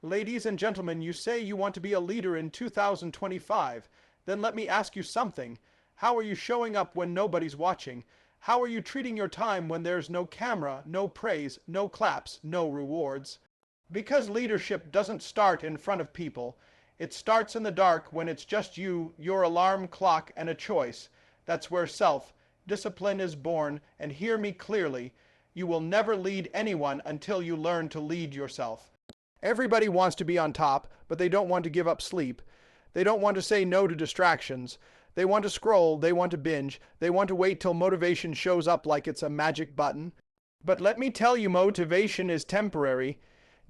Ladies and gentlemen, you say you want to be a leader in 2025. Then let me ask you something. How are you showing up when nobody's watching? How are you treating your time when there's no camera, no praise, no claps, no rewards? Because leadership doesn't start in front of people. It starts in the dark when it's just you, your alarm clock, and a choice. That's where self-discipline is born, and hear me clearly. You will never lead anyone until you learn to lead yourself. Everybody wants to be on top, but they don't want to give up sleep. They don't want to say no to distractions. They want to scroll, they want to binge, they want to wait till motivation shows up like it's a magic button. But let me tell you, motivation is temporary,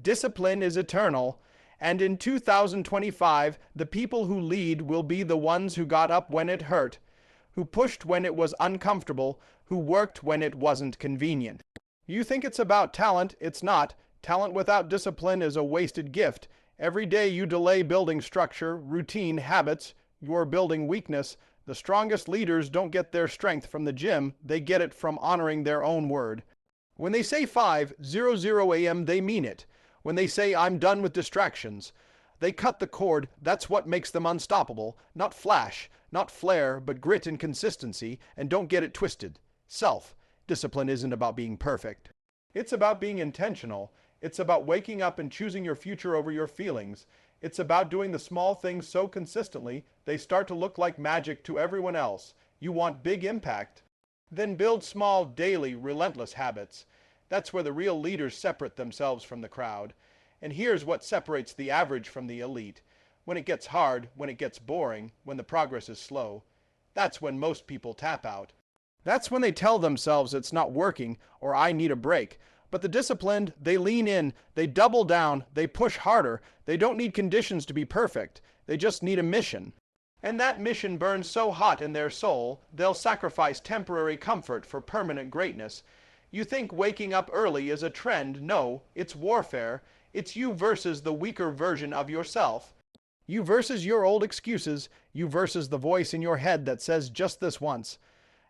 discipline is eternal, and in 2025, the people who lead will be the ones who got up when it hurt, who pushed when it was uncomfortable, who worked when it wasn't convenient. You think it's about talent, it's not. Talent without discipline is a wasted gift. Every day you delay building structure, routine, habits, you're building weakness. The strongest leaders don't get their strength from the gym, they get it from honoring their own word. When they say 5:00 a.m., they mean it. When they say I'm done with distractions, they cut the cord. That's what makes them unstoppable. Not flash, not flare, but grit and consistency, and don't get it twisted. Self-discipline isn't about being perfect. It's about being intentional. It's about waking up and choosing your future over your feelings. It's about doing the small things so consistently, they start to look like magic to everyone else. You want big impact? Then build small, daily, relentless habits. That's where the real leaders separate themselves from the crowd. And here's what separates the average from the elite. When it gets hard, when it gets boring, when the progress is slow, that's when most people tap out. That's when they tell themselves it's not working or I need a break. But the disciplined, they lean in, they double down, they push harder. They don't need conditions to be perfect. They just need a mission. And that mission burns so hot in their soul, they'll sacrifice temporary comfort for permanent greatness. You think waking up early is a trend. No, it's warfare. It's you versus the weaker version of yourself. You versus your old excuses. You versus the voice in your head that says just this once.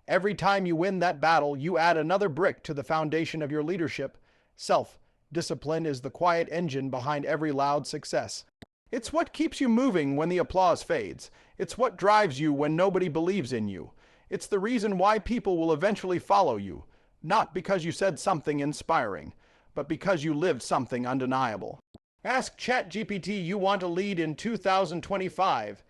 Every time you win that battle, you add another brick to the foundation of your leadership. Self-discipline is the quiet engine behind every loud success. It's what keeps you moving when the applause fades. It's what drives you when nobody believes in you. It's the reason why people will eventually follow you. Not because you said something inspiring, but because you lived something undeniable. Ask ChatGPT you want to lead in 2025.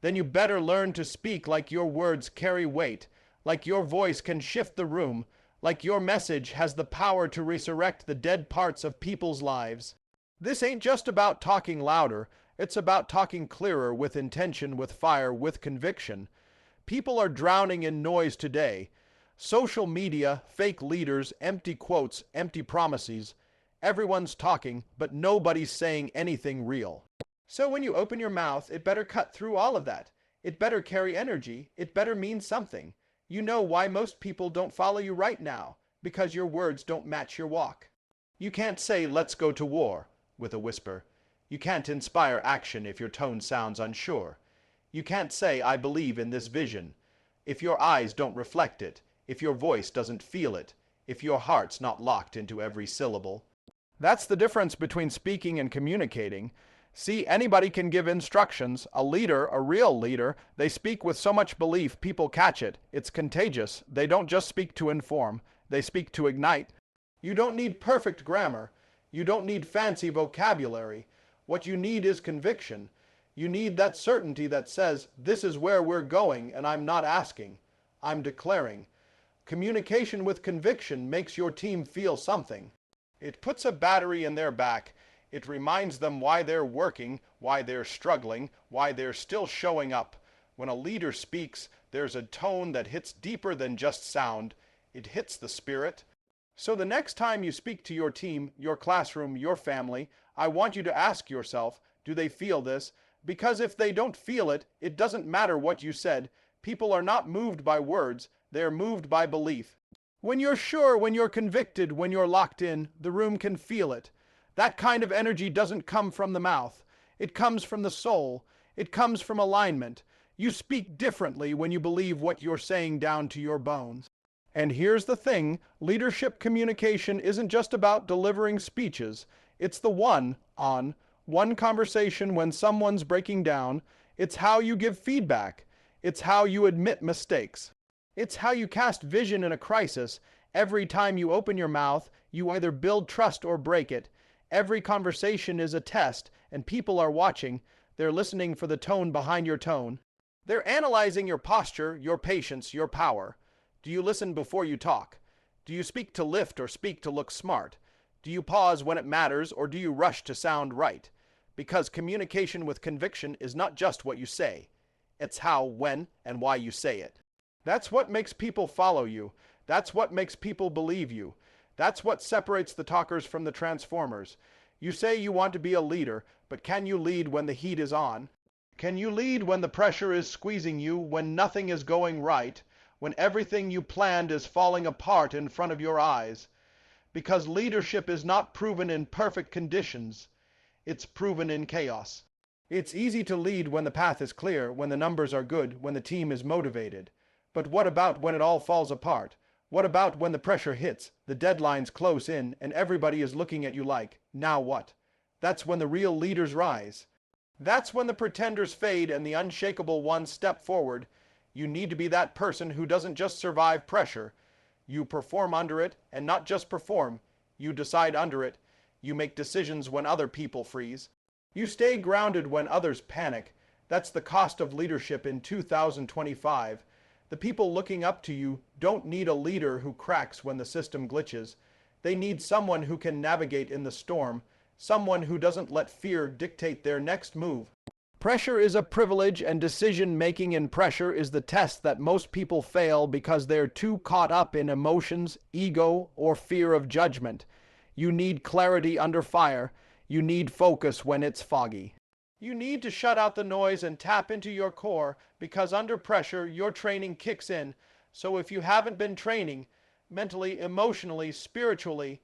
Then you better learn to speak like your words carry weight. Like your voice can shift the room, like your message has the power to resurrect the dead parts of people's lives. This ain't just about talking louder, it's about talking clearer, with intention, with fire, with conviction. People are drowning in noise today. Social media, fake leaders, empty quotes, empty promises. Everyone's talking, but nobody's saying anything real. So when you open your mouth, it better cut through all of that. It better carry energy. It better mean something. You know why most people don't follow you right now, because your words don't match your walk. You can't say, let's go to war, with a whisper. You can't inspire action if your tone sounds unsure. You can't say, I believe in this vision, if your eyes don't reflect it, if your voice doesn't feel it, if your heart's not locked into every syllable. That's the difference between speaking and communicating. See, anybody can give instructions. A leader, a real leader, they speak with so much belief people catch it. It's contagious. They don't just speak to inform, they speak to ignite. You don't need perfect grammar. You don't need fancy vocabulary. What you need is conviction. You need that certainty that says, this is where we're going, and I'm not asking, I'm declaring. Communication with conviction makes your team feel something. It puts a battery in their back. It reminds them why they're working, why they're struggling, why they're still showing up. When a leader speaks, there's a tone that hits deeper than just sound. It hits the spirit. So the next time you speak to your team, your classroom, your family, I want you to ask yourself, do they feel this? Because if they don't feel it, it doesn't matter what you said. People are not moved by words, they're moved by belief. When you're sure, when you're convicted, when you're locked in, the room can feel it. That kind of energy doesn't come from the mouth. It comes from the soul. It comes from alignment. You speak differently when you believe what you're saying down to your bones. And here's the thing, leadership communication isn't just about delivering speeches. It's the one on one conversation when someone's breaking down. It's how you give feedback. It's how you admit mistakes. It's how you cast vision in a crisis. Every time you open your mouth, you either build trust or break it. Every conversation is a test, and people are watching. They're listening for the tone behind your tone. They're analyzing your posture, your patience, your power. Do you listen before you talk? Do you speak to lift or speak to look smart? Do you pause when it matters, or do you rush to sound right? Because communication with conviction is not just what you say. It's how, when, and why you say it. That's what makes people follow you. That's what makes people believe you. That's what separates the talkers from the transformers. You say you want to be a leader, but can you lead when the heat is on? Can you lead when the pressure is squeezing you, when nothing is going right, when everything you planned is falling apart in front of your eyes? Because leadership is not proven in perfect conditions. It's proven in chaos. It's easy to lead when the path is clear, when the numbers are good, when the team is motivated. But what about when it all falls apart? What about when the pressure hits, the deadline's close in, and everybody is looking at you like, now what? That's when the real leaders rise. That's when the pretenders fade and the unshakable ones step forward. You need to be that person who doesn't just survive pressure. You perform under it, and not just perform. You decide under it. You make decisions when other people freeze. You stay grounded when others panic. That's the cost of leadership in 2025. The people looking up to you don't need a leader who cracks when the system glitches. They need someone who can navigate in the storm, someone who doesn't let fear dictate their next move. Pressure is a privilege, and decision-making in pressure is the test that most people fail because they're too caught up in emotions, ego, or fear of judgment. You need clarity under fire. You need focus when it's foggy. You need to shut out the noise and tap into your core, because under pressure, your training kicks in. So if you haven't been training, mentally, emotionally, spiritually,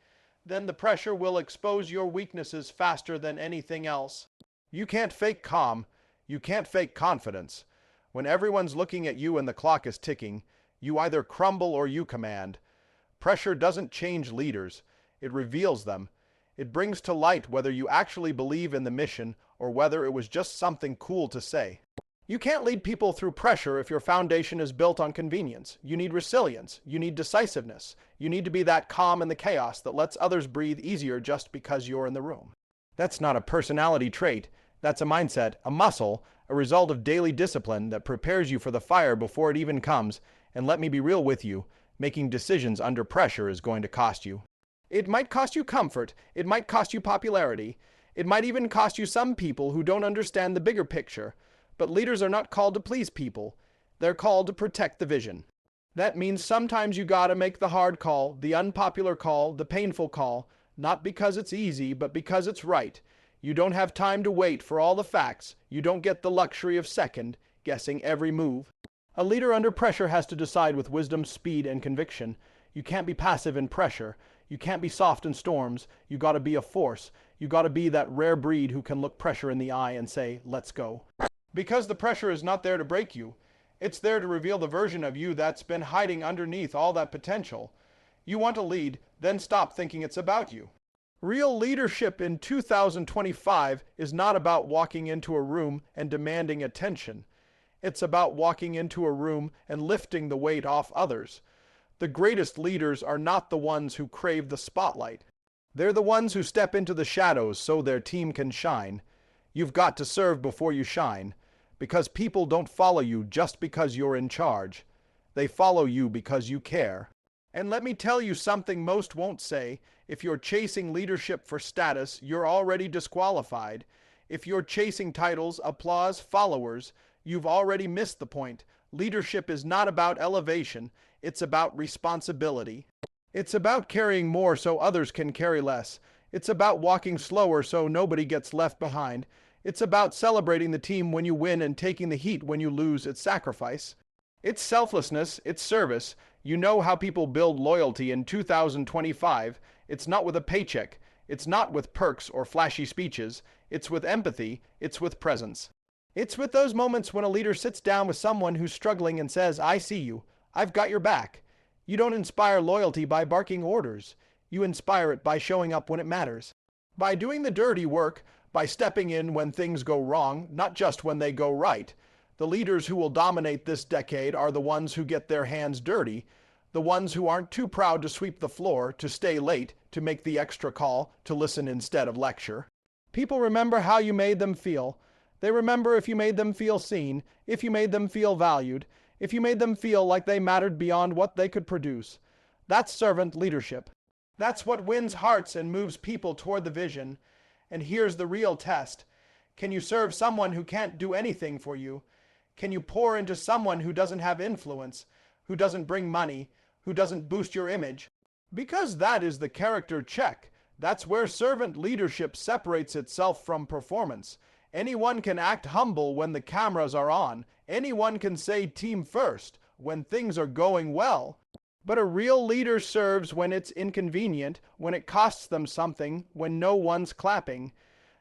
then the pressure will expose your weaknesses faster than anything else. You can't fake calm. You can't fake confidence. When everyone's looking at you and the clock is ticking, you either crumble or you command. Pressure doesn't change leaders. It reveals them. It brings to light whether you actually believe in the mission or whether it was just something cool to say. You can't lead people through pressure if your foundation is built on convenience. You need resilience. You need decisiveness. You need to be that calm in the chaos that lets others breathe easier just because you're in the room. That's not a personality trait. That's a mindset, a muscle, a result of daily discipline that prepares you for the fire before it even comes. And let me be real with you, making decisions under pressure is going to cost you. It might cost you comfort. It might cost you popularity. It might even cost you some people who don't understand the bigger picture. But leaders are not called to please people. They're called to protect the vision. That means sometimes you gotta make the hard call, the unpopular call, the painful call, not because it's easy, but because it's right. You don't have time to wait for all the facts. You don't get the luxury of second, guessing every move. A leader under pressure has to decide with wisdom, speed, and conviction. You can't be passive in pressure. You can't be soft in storms. You gotta be a force. You gotta be that rare breed who can look pressure in the eye and say, let's go. Because the pressure is not there to break you. It's there to reveal the version of you that's been hiding underneath all that potential. You want to lead, then stop thinking it's about you. Real leadership in 2025 is not about walking into a room and demanding attention. It's about walking into a room and lifting the weight off others. The greatest leaders are not the ones who crave the spotlight. They're the ones who step into the shadows so their team can shine. You've got to serve before you shine, because people don't follow you just because you're in charge. They follow you because you care. And let me tell you something most won't say. If you're chasing leadership for status, you're already disqualified. If you're chasing titles, applause, followers, you've already missed the point. Leadership is not about elevation. It's about responsibility. It's about carrying more so others can carry less. It's about walking slower so nobody gets left behind. It's about celebrating the team when you win and taking the heat when you lose. It's sacrifice. It's selflessness. It's service. You know how people build loyalty in 2025. It's not with a paycheck. It's not with perks or flashy speeches. It's with empathy. It's with presence. It's with those moments when a leader sits down with someone who's struggling and says, I see you. I've got your back. You don't inspire loyalty by barking orders. You inspire it by showing up when it matters. By doing the dirty work, by stepping in when things go wrong, not just when they go right. The leaders who will dominate this decade are the ones who get their hands dirty, the ones who aren't too proud to sweep the floor, to stay late, to make the extra call, to listen instead of lecture. People remember how you made them feel. They remember if you made them feel seen, if you made them feel valued, if you made them feel like they mattered beyond what they could produce. That's servant leadership. That's what wins hearts and moves people toward the vision. And here's the real test. Can you serve someone who can't do anything for you? Can you pour into someone who doesn't have influence, who doesn't bring money, who doesn't boost your image? Because that is the character check. That's where servant leadership separates itself from performance. Anyone can act humble when the cameras are on. Anyone can say team first when things are going well. But a real leader serves when it's inconvenient, when it costs them something, when no one's clapping.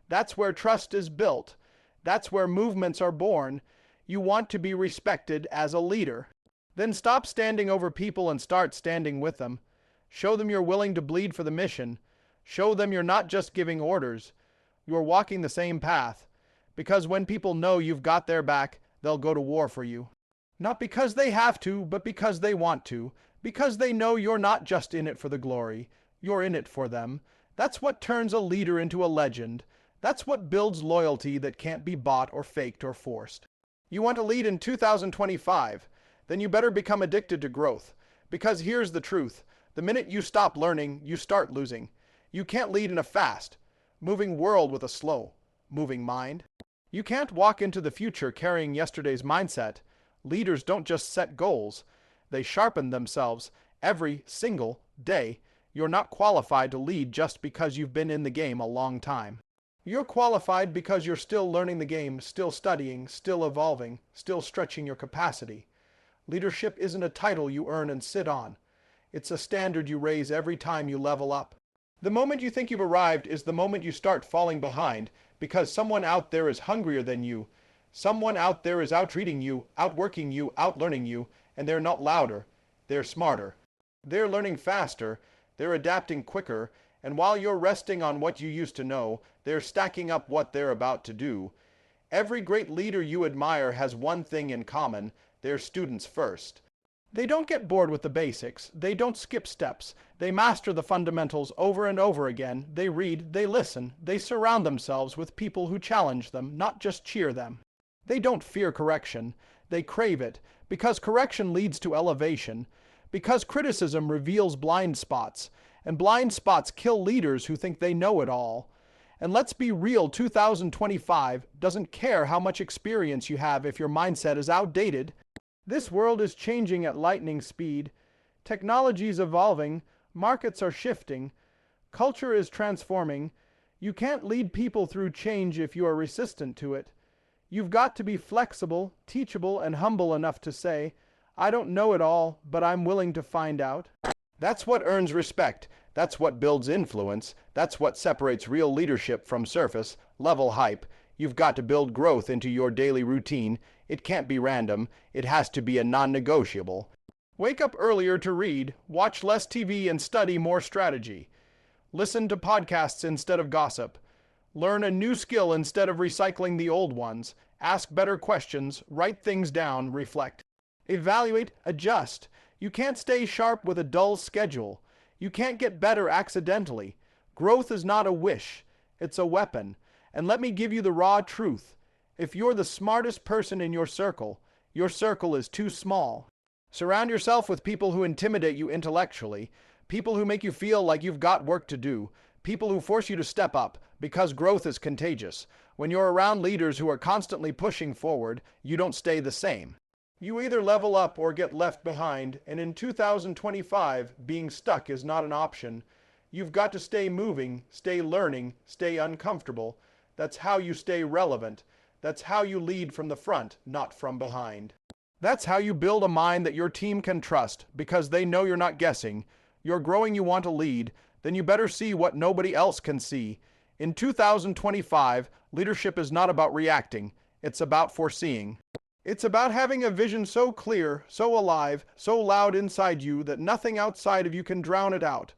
That's where trust is built. That's where movements are born. You want to be respected as a leader. Then stop standing over people and start standing with them. Show them you're willing to bleed for the mission. Show them you're not just giving orders. You're walking the same path. Because when people know you've got their back, they'll go to war for you. Not because they have to, but because they want to. Because they know you're not just in it for the glory. You're in it for them. That's what turns a leader into a legend. That's what builds loyalty that can't be bought or faked or forced. You want to lead in 2025? Then you better become addicted to growth. Because here's the truth. The minute you stop learning, you start losing. You can't lead in a fast, moving world with a slow, moving mind. You can't walk into the future carrying yesterday's mindset. Leaders don't just set goals. They sharpen themselves every single day. You're not qualified to lead just because you've been in the game a long time. You're qualified because you're still learning the game, still studying, still evolving, still stretching your capacity. Leadership isn't a title you earn and sit on. It's a standard you raise every time you level up. The moment you think you've arrived is the moment you start falling behind, because someone out there is hungrier than you. Someone out there is outreading you, outworking you, outlearning you, and they're not louder. They're smarter. They're learning faster. They're adapting quicker. And while you're resting on what you used to know, they're stacking up what they're about to do. Every great leader you admire has one thing in common. They're students first. They don't get bored with the basics. They don't skip steps. They master the fundamentals over and over again. They read, they listen, they surround themselves with people who challenge them, not just cheer them. They don't fear correction. They crave it, because correction leads to elevation, because criticism reveals blind spots, and blind spots kill leaders who think they know it all. And let's be real, 2025 doesn't care how much experience you have if your mindset is outdated. This world is changing at lightning speed. Technology is evolving. Markets are shifting. Culture is transforming. You can't lead people through change if you are resistant to it. You've got to be flexible, teachable, and humble enough to say, I don't know it all, but I'm willing to find out. That's what earns respect. That's what builds influence. That's what separates real leadership from surface level hype. You've got to build growth into your daily routine. It can't be random. It has to be a non-negotiable. Wake up earlier to read, watch less TV and study more strategy. Listen to podcasts instead of gossip. Learn a new skill instead of recycling the old ones. Ask better questions, write things down, reflect. Evaluate, adjust. You can't stay sharp with a dull schedule. You can't get better accidentally. Growth is not a wish. It's a weapon. And let me give you the raw truth. If you're the smartest person in your circle is too small. Surround yourself with people who intimidate you intellectually, people who make you feel like you've got work to do, people who force you to step up, because growth is contagious. When you're around leaders who are constantly pushing forward, you don't stay the same. You either level up or get left behind, and in 2025, being stuck is not an option. You've got to stay moving, stay learning, stay uncomfortable. That's how you stay relevant. That's how you lead from the front, not from behind. That's how you build a mind that your team can trust, because they know you're not guessing. You're growing, you want to lead, then you better see what nobody else can see. In 2025, leadership is not about reacting. It's about foreseeing. It's about having a vision so clear, so alive, so loud inside you that nothing outside of you can drown it out.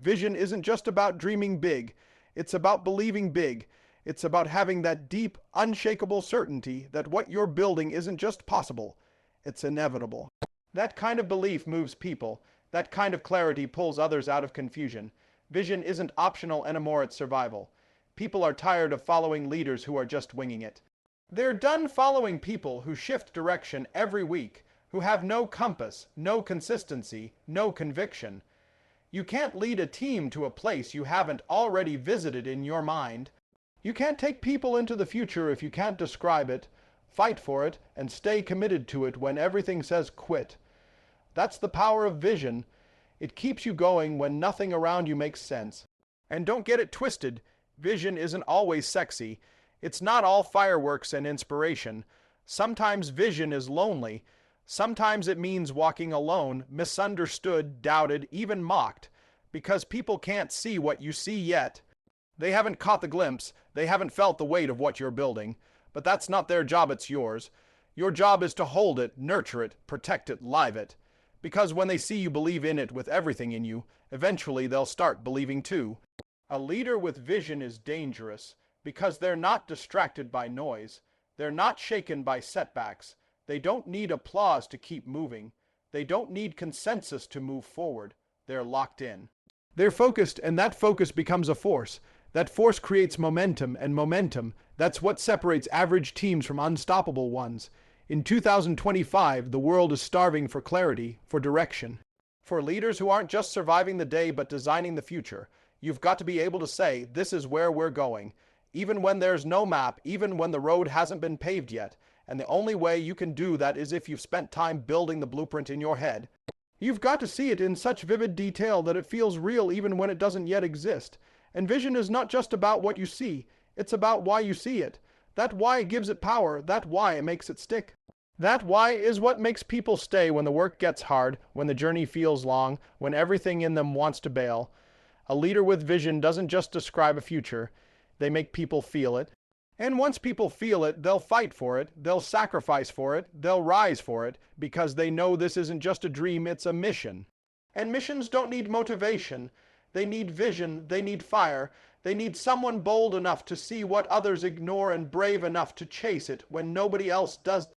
Vision isn't just about dreaming big. It's about believing big. It's about having that deep, unshakable certainty that what you're building isn't just possible, it's inevitable. That kind of belief moves people. That kind of clarity pulls others out of confusion. Vision isn't optional anymore, it's survival. People are tired of following leaders who are just winging it. They're done following people who shift direction every week, who have no compass, no consistency, no conviction. You can't lead a team to a place you haven't already visited in your mind. You can't take people into the future if you can't describe it, fight for it, and stay committed to it when everything says quit. That's the power of vision. It keeps you going when nothing around you makes sense. And don't get it twisted, vision isn't always sexy. It's not all fireworks and inspiration. Sometimes vision is lonely. Sometimes it means walking alone, misunderstood, doubted, even mocked, because people can't see what you see yet. They haven't caught the glimpse, they haven't felt the weight of what you're building, but that's not their job, it's yours. Your job is to hold it, nurture it, protect it, live it. Because when they see you believe in it with everything in you, eventually they'll start believing too. A leader with vision is dangerous because they're not distracted by noise. They're not shaken by setbacks. They don't need applause to keep moving. They don't need consensus to move forward. They're locked in. They're focused, and that focus becomes a force. That force creates momentum, and momentum, that's what separates average teams from unstoppable ones. In 2025, the world is starving for clarity, for direction. For leaders who aren't just surviving the day but designing the future, you've got to be able to say, this is where we're going. Even when there's no map, even when the road hasn't been paved yet. And the only way you can do that is if you've spent time building the blueprint in your head. You've got to see it in such vivid detail that it feels real even when it doesn't yet exist. And vision is not just about what you see, it's about why you see it. That why gives it power, that why makes it stick. That why is what makes people stay when the work gets hard, when the journey feels long, when everything in them wants to bail. A leader with vision doesn't just describe a future, they make people feel it. And once people feel it, they'll fight for it, they'll sacrifice for it, they'll rise for it, because they know this isn't just a dream, it's a mission. And missions don't need motivation. They need vision, they need fire, they need someone bold enough to see what others ignore and brave enough to chase it when nobody else does.